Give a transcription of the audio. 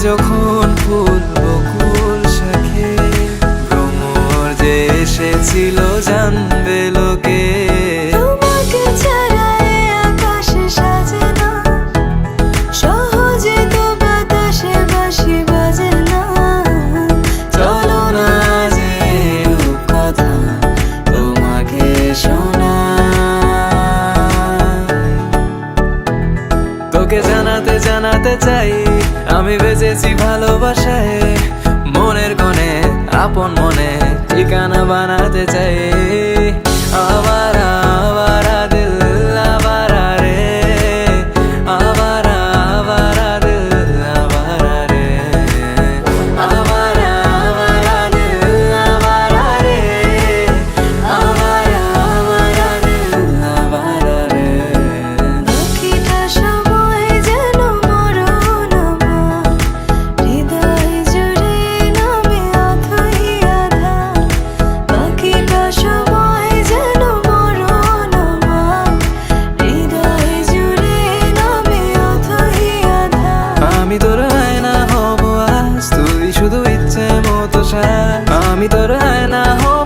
যখন ফুল বকুল শাখে ভ্রমর যে এসেছিল জানবে লোকে। তোমাকে ছাড়া এ আকাশ সাজে না, সহজে তো বাতাসে বাঁশি বাজে না। চলো না যে রূপকথা তোমাকে শোনাই। তোকে জানাতে জানাতে চাই আমি বেঁচেছি ভালোবাসায়। মনের কোণে আপন মনে ঠিকানা বানাতে চাই। আবারা আবারা দিল আবারা রে, আবারা আবারা দিল আবারা রে, আবারা আবারা দিল আবারা রে, আবারা আবারা দিল আবারা রে। বাকিটা সময় যেন মরণ আমার, হৃদয় জুড়ে নামে অথই আধার। বাকিটা সময় যেন মরণ আমার, হৃদয় জুড়ে নামে অথই আধার। আমি তোর আয়না হব আজ, তুই শুধু ইচ্ছে মতো সাজ। আমি তোর আয়না হব